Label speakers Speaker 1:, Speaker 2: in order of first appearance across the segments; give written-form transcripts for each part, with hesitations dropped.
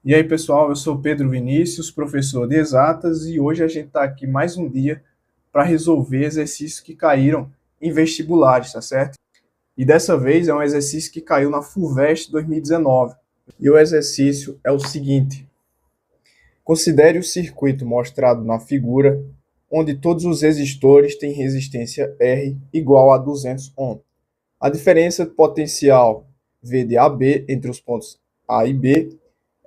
Speaker 1: E aí, pessoal, eu sou Pedro Vinícius, professor de exatas, e hoje a gente está aqui mais um dia para resolver exercícios que caíram em vestibulares, tá certo? E dessa vez é um exercício que caiu na FUVEST 2019. E o exercício é o seguinte: considere o circuito mostrado na figura, onde todos os resistores têm resistência R igual a 200 ohm. A diferença potencial V de AB entre os pontos A e B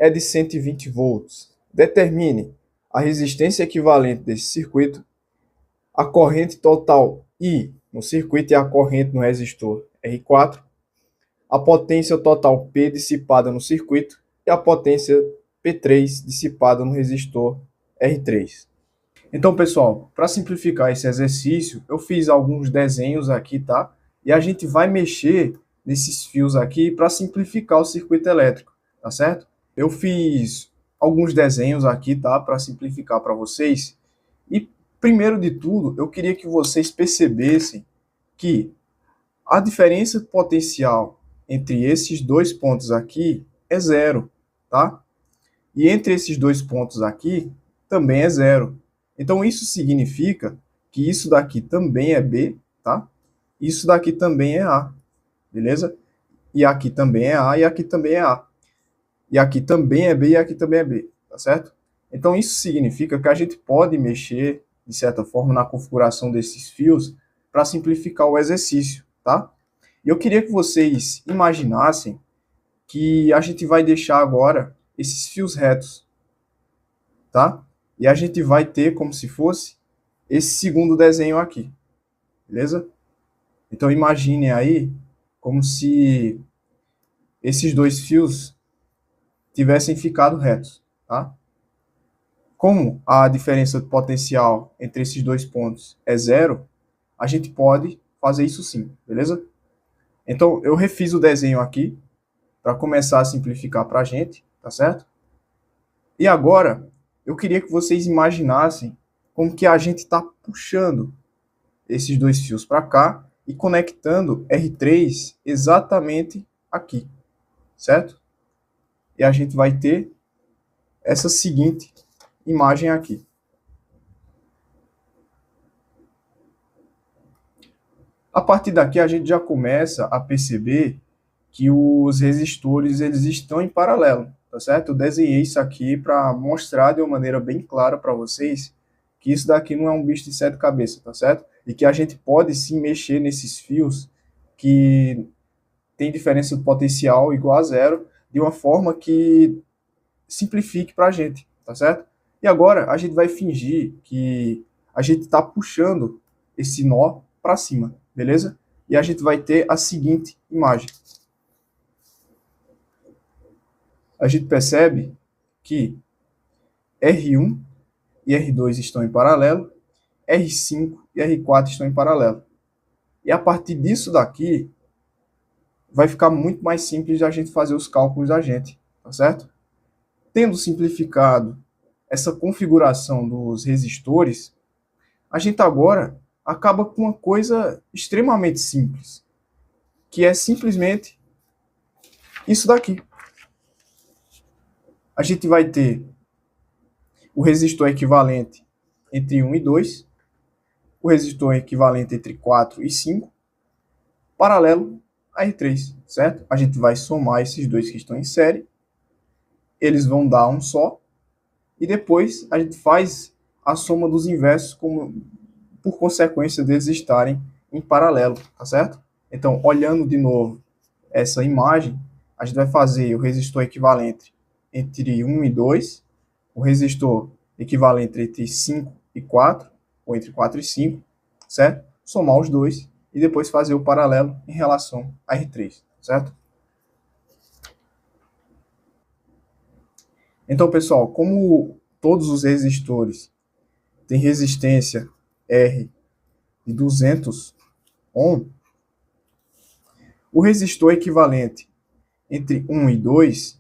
Speaker 1: é de 120 volts. Determine a resistência equivalente desse circuito, a corrente total I no circuito e a corrente no resistor R4, a potência total P dissipada no circuito e a potência P3 dissipada no resistor R3. Então, pessoal, para simplificar esse exercício, eu fiz alguns desenhos aqui, tá? E a gente vai mexer nesses fios aqui para simplificar o circuito elétrico, tá certo? Eu fiz alguns desenhos aqui, tá? Para simplificar para vocês. E, primeiro de tudo, eu queria que vocês percebessem que a diferença potencial entre esses dois pontos aqui é zero, tá? E entre esses dois pontos aqui também é zero. Então, isso significa que isso daqui também é B, tá? Isso daqui também é A, beleza? E aqui também é A, e aqui também é A. E aqui também é B, e aqui também é B, tá certo? Então, isso significa que a gente pode mexer, de certa forma, na configuração desses fios para simplificar o exercício, tá? E eu queria que vocês imaginassem que a gente vai deixar agora esses fios retos, tá? E a gente vai ter como se fosse esse segundo desenho aqui, beleza? Então imaginem aí como se esses dois fios tivessem ficado retos, tá? Como a diferença potencial entre esses dois pontos é zero, a gente pode fazer isso sim, beleza? Então eu refiz o desenho aqui para começar a simplificar para a gente, tá certo? E agora eu queria que vocês imaginassem como que a gente está puxando esses dois fios para cá e conectando R3 exatamente aqui, certo? E a gente vai ter essa seguinte imagem aqui. A partir daqui a gente já começa a perceber que os resistores eles estão em paralelo, tá certo? Eu desenhei isso aqui para mostrar de uma maneira bem clara para vocês que isso daqui não é um bicho de sete cabeças, tá certo? E que a gente pode sim mexer nesses fios que tem diferença de potencial igual a zero, de uma forma que simplifique para a gente, tá certo? E agora a gente vai fingir que a gente está puxando esse nó para cima, beleza? E a gente vai ter a seguinte imagem. A gente percebe que R1 e R2 estão em paralelo, R5 e R4 estão em paralelo. E a partir disso daqui, vai ficar muito mais simples de a gente fazer os cálculos da gente, tá certo? Tendo simplificado essa configuração dos resistores, a gente agora acaba com uma coisa extremamente simples, que é simplesmente isso daqui. A gente vai ter o resistor equivalente entre 1 e 2, o resistor equivalente entre 4 e 5, paralelo a R3, certo? A gente vai somar esses dois que estão em série, eles vão dar um só, e depois a gente faz a soma dos inversos por consequência deles estarem em paralelo, tá certo? Então, olhando de novo essa imagem, a gente vai fazer o resistor equivalente entre 1 e 2, o resistor equivalente entre 5 e 4, ou entre 4 e 5, certo? Somar os dois e depois fazer o paralelo em relação a R3, certo? Então, pessoal, como todos os resistores têm resistência R de 200 ohm, o resistor equivalente entre 1 e 2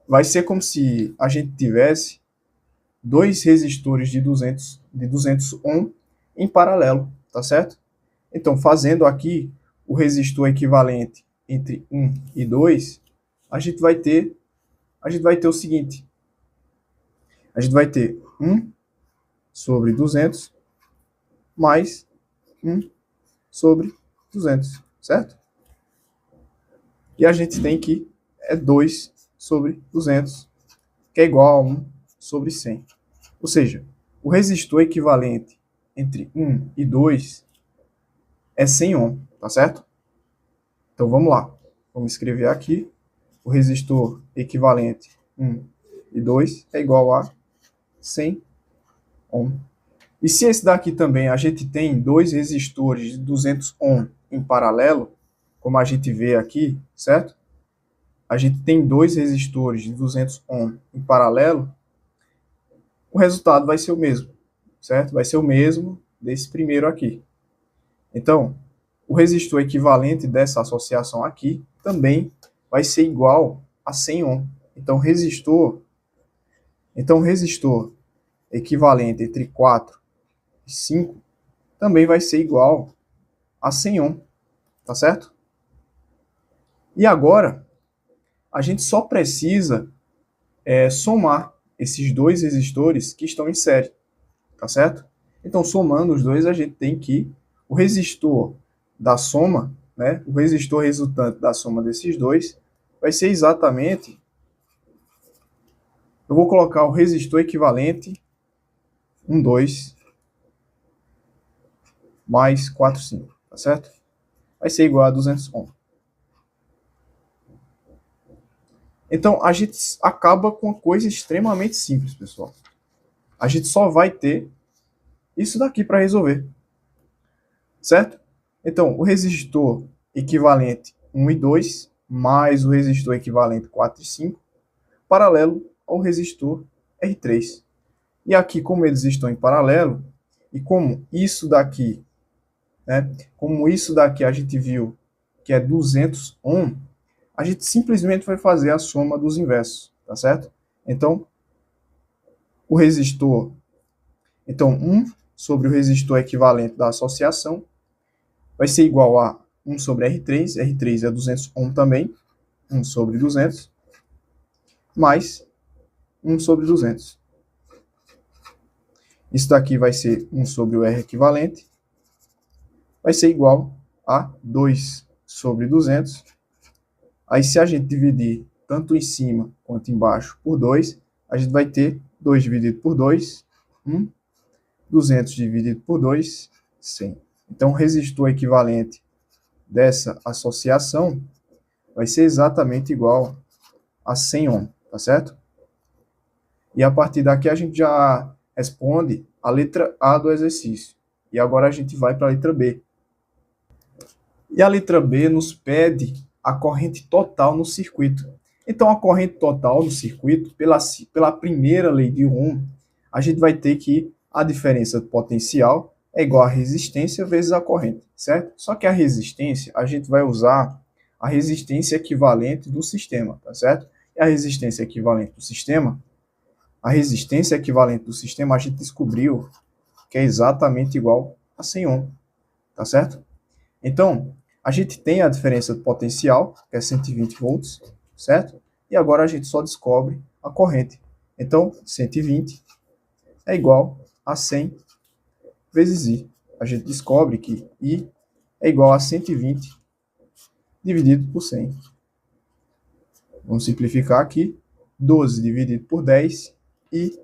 Speaker 1: vai ser como se a gente tivesse dois resistores de 200 ohm em paralelo, tá certo? Então, fazendo aqui o resistor equivalente entre 1 e 2, a gente vai ter a gente vai ter o seguinte. A gente vai ter 1 sobre 200 mais 1 sobre 200, certo? E a gente tem que é 2 sobre 200, que é igual a 1 sobre 100. Ou seja, o resistor equivalente entre 1 e 2 é 100 ohm, tá certo? Então vamos lá. Vamos escrever aqui. O resistor equivalente 1 e 2 é igual a 100 ohm. E se esse daqui também a gente tem dois resistores de 200 ohm em paralelo, como a gente vê aqui, certo? A gente tem dois resistores de 200 ohm em paralelo, o resultado vai ser o mesmo, certo? Vai ser o mesmo desse primeiro aqui. Então, o resistor equivalente dessa associação aqui também vai ser igual a 100 ohm. Então, resistor equivalente entre 4 e 5 também vai ser igual a 100 ohm, tá certo? E agora, a gente só precisa somar esses dois resistores que estão em série, tá certo? Então, somando os dois, a gente tem que o resistor da soma, né, o resistor resultante da soma desses dois, vai ser exatamente, eu vou colocar o resistor equivalente 1, 2 mais 4, 5, tá certo? Vai ser igual a 200 ohm. Então, a gente acaba com uma coisa extremamente simples, pessoal. A gente só vai ter isso daqui para resolver, certo? Então, o resistor equivalente 1 e 2, mais o resistor equivalente 4 e 5, paralelo ao resistor R3. E aqui, como eles estão em paralelo, e como isso daqui, né, como isso daqui a gente viu que é 200 ohm, a gente simplesmente vai fazer a soma dos inversos, tá certo? Então, o resistor, então 1 sobre o resistor equivalente da associação vai ser igual a 1 sobre R3, R3 é 200 ohm também, 1 sobre 200, mais 1 sobre 200. Isso daqui vai ser 1 sobre o R equivalente, vai ser igual a 2 sobre 200. Aí, se a gente dividir tanto em cima quanto embaixo por 2, a gente vai ter 2 dividido por 2, 1, 200 dividido por 2, 100. Então, o resistor equivalente dessa associação vai ser exatamente igual a 100 ohm, tá certo? E a partir daqui a gente já responde a letra A do exercício. E agora a gente vai para a letra B. E a letra B nos pede a corrente total no circuito. Então, a corrente total no circuito, pela primeira lei de Ohm, a gente vai ter que a diferença do potencial é igual a resistência vezes a corrente, certo? Só que a resistência, a gente vai usar a resistência equivalente do sistema, tá certo? E a resistência equivalente do sistema, a gente descobriu que é exatamente igual a 100 ohm, tá certo? Então, a gente tem a diferença do potencial, que é 120 volts, certo? E agora a gente só descobre a corrente. Então, 120 é igual a 100 vezes I. A gente descobre que I é igual a 120 dividido por 100. Vamos simplificar aqui. 12 dividido por 10, I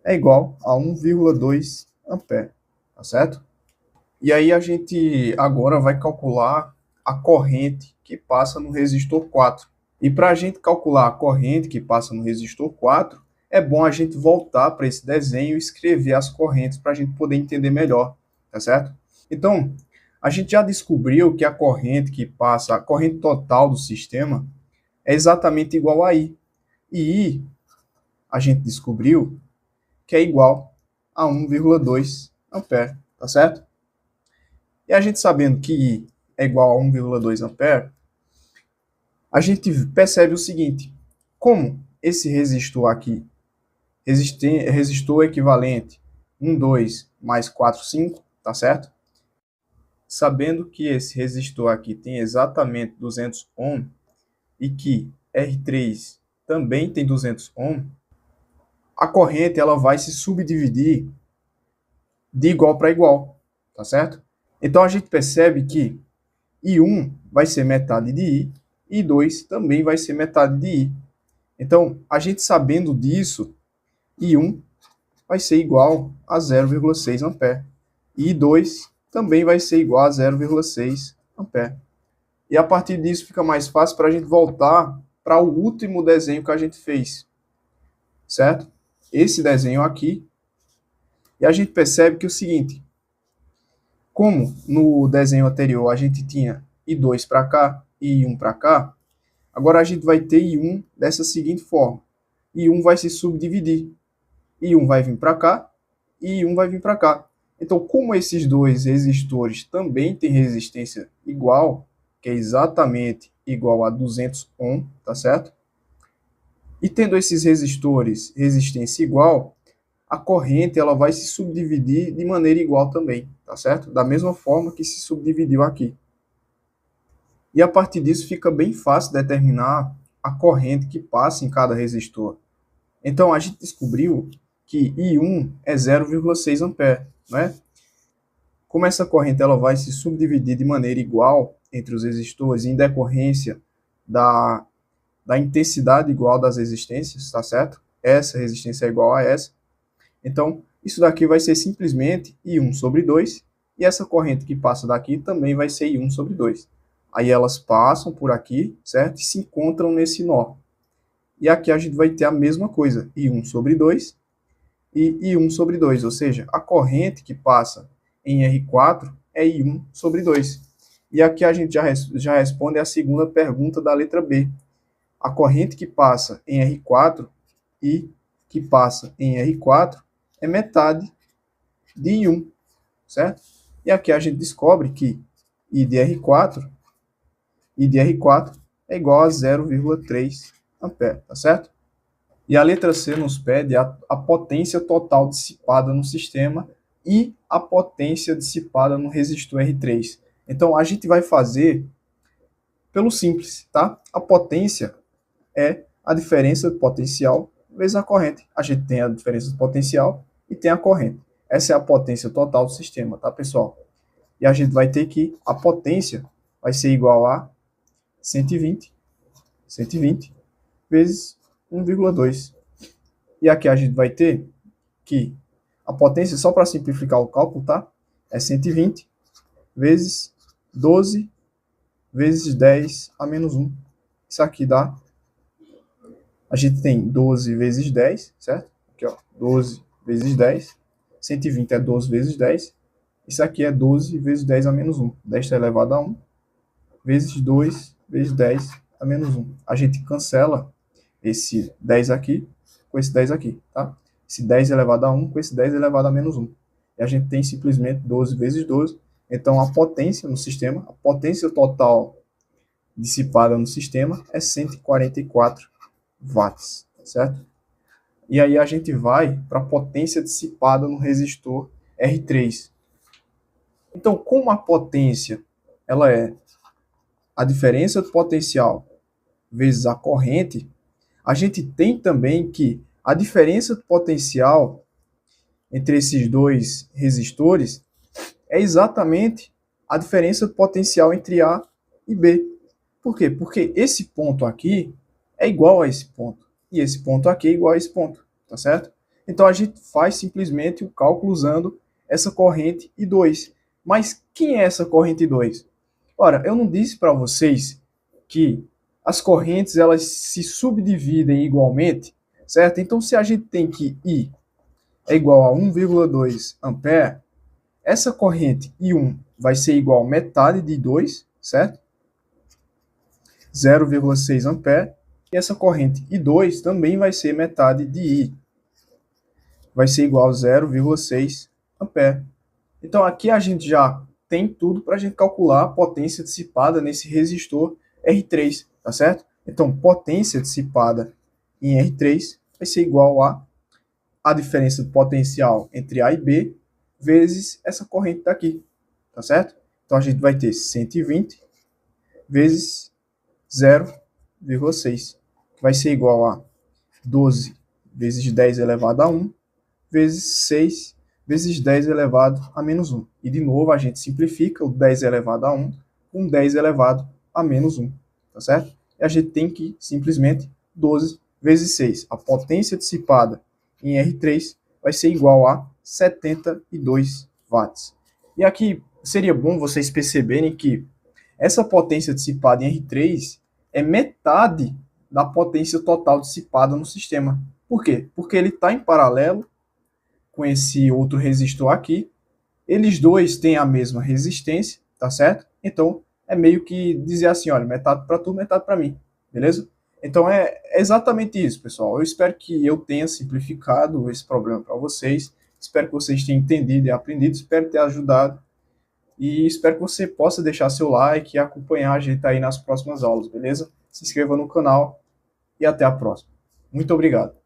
Speaker 1: é igual a 1,2 ampere, tá certo? E aí a gente agora vai calcular a corrente que passa no resistor 4. E para a gente calcular a corrente que passa no resistor 4, é bom a gente voltar para esse desenho e escrever as correntes para a gente poder entender melhor, tá certo? Então, a gente já descobriu que a corrente que passa, a corrente total do sistema, é exatamente igual a I. E I, a gente descobriu que é igual a 1,2 ampere, tá certo? E a gente sabendo que I é igual a 1,2 ampere, a gente percebe o seguinte: como esse resistor aqui, resistor equivalente 1, 2 mais 4, 5, tá certo? Sabendo que esse resistor aqui tem exatamente 200 ohm e que R3 também tem 200 ohms, a corrente ela vai se subdividir de igual para igual, tá certo? Então a gente percebe que I1 vai ser metade de I, e I2 também vai ser metade de I. Então, a gente sabendo disso, I1 vai ser igual a 0,6 ampere. E I2 também vai ser igual a 0,6 ampere. E a partir disso fica mais fácil para a gente voltar para o último desenho que a gente fez, certo? Esse desenho aqui. E a gente percebe que é o seguinte, como no desenho anterior a gente tinha I2 para cá e I1 para cá, agora a gente vai ter I1 dessa seguinte forma. I1 vai se subdividir. I1 vai vir para cá e I1 vai vir para cá. Então, como esses dois resistores também têm resistência igual, que é exatamente igual a 200 ohms, tá certo? E tendo esses resistores resistência igual, a corrente ela vai se subdividir de maneira igual também, tá certo? Da mesma forma que se subdividiu aqui. E a partir disso fica bem fácil determinar a corrente que passa em cada resistor. Então a gente descobriu que I1 é 0,6 ampere, né? Como essa corrente ela vai se subdividir de maneira igual entre os resistores em decorrência da intensidade igual das resistências, tá certo? Essa resistência é igual a essa. Então, isso daqui vai ser simplesmente I1 sobre 2, e essa corrente que passa daqui também vai ser I1 sobre 2. Aí elas passam por aqui, certo? E se encontram nesse nó. E aqui a gente vai ter a mesma coisa, I1 sobre 2 e I1 sobre 2, ou seja, a corrente que passa em R4 é I1 sobre 2. E aqui a gente já responde a segunda pergunta da letra B. A corrente que passa em R4 e que passa em R4 é metade de I1, certo? E aqui a gente descobre que I de R4 é igual a 0,3 ampere, tá certo? E a letra C nos pede a potência total dissipada no sistema e a potência dissipada no resistor R3. Então, a gente vai fazer pelo simples, tá? A potência é a diferença do potencial vezes a corrente. A gente tem a diferença do potencial e tem a corrente. Essa é a potência total do sistema, tá, pessoal? E a gente vai ter que a potência vai ser igual a 120 vezes 1,2. E aqui a gente vai ter que a potência, só para simplificar o cálculo, tá? É 120 vezes 12 vezes 10 a menos 1. Isso aqui dá... A gente tem 12 vezes 10, certo? Aqui, ó, 12 vezes 10. 120 é 12 vezes 10. Isso aqui é 12 vezes 10 a menos 1. 10 elevado a 1 vezes 2 vezes 10 a menos 1. A gente cancela esse 10 aqui com esse 10 aqui, tá? Esse 10 elevado a 1 com esse 10 elevado a menos 1. E a gente tem simplesmente 12 vezes 12. Então, a potência no sistema, a potência total dissipada no sistema é 144 watts, certo? E aí a gente vai para a potência dissipada no resistor R3. Então, como a potência ela é a diferença do potencial vezes a corrente, a gente tem também que a diferença do potencial entre esses dois resistores é exatamente a diferença do potencial entre A e B. Por quê? Porque esse ponto aqui é igual a esse ponto, e esse ponto aqui é igual a esse ponto, tá certo? Então a gente faz simplesmente o cálculo usando essa corrente I2. Mas quem é essa corrente I2? Ora, eu não disse para vocês que as correntes elas se subdividem igualmente, certo? Então se a gente tem que I é igual a 1,2 ampere, essa corrente I1 vai ser igual a metade de 2, certo? 0,6 ampere. E essa corrente I2 também vai ser metade de I. Vai ser igual a 0,6 ampere. Então aqui a gente já tem tudo para a gente calcular a potência dissipada nesse resistor R3, tá certo? Então potência dissipada em R3 vai ser igual a diferença do potencial entre A e B vezes essa corrente daqui, tá certo? Então a gente vai ter 120 vezes 0,6, que vai ser igual a 12 vezes 10 elevado a 1, vezes 6 vezes 10 elevado a menos 1. E, de novo, a gente simplifica o 10 elevado a 1 com 10 elevado a menos 1, tá certo? E a gente tem que, simplesmente, 12 vezes 6. A potência dissipada em R3 vai ser igual a 72 watts. E aqui seria bom vocês perceberem que essa potência dissipada em R3 é metade da potência total dissipada no sistema. Por quê? Porque ele está em paralelo com esse outro resistor aqui. Eles dois têm a mesma resistência, tá certo? Então, é meio que dizer assim, olha, metade para tu, metade para mim, beleza? Então, é exatamente isso, pessoal. Eu espero que eu tenha simplificado esse problema para vocês. Espero que vocês tenham entendido e aprendido. Espero ter ajudado. E espero que você possa deixar seu like e acompanhar a gente aí nas próximas aulas, beleza? Se inscreva no canal e até a próxima. Muito obrigado.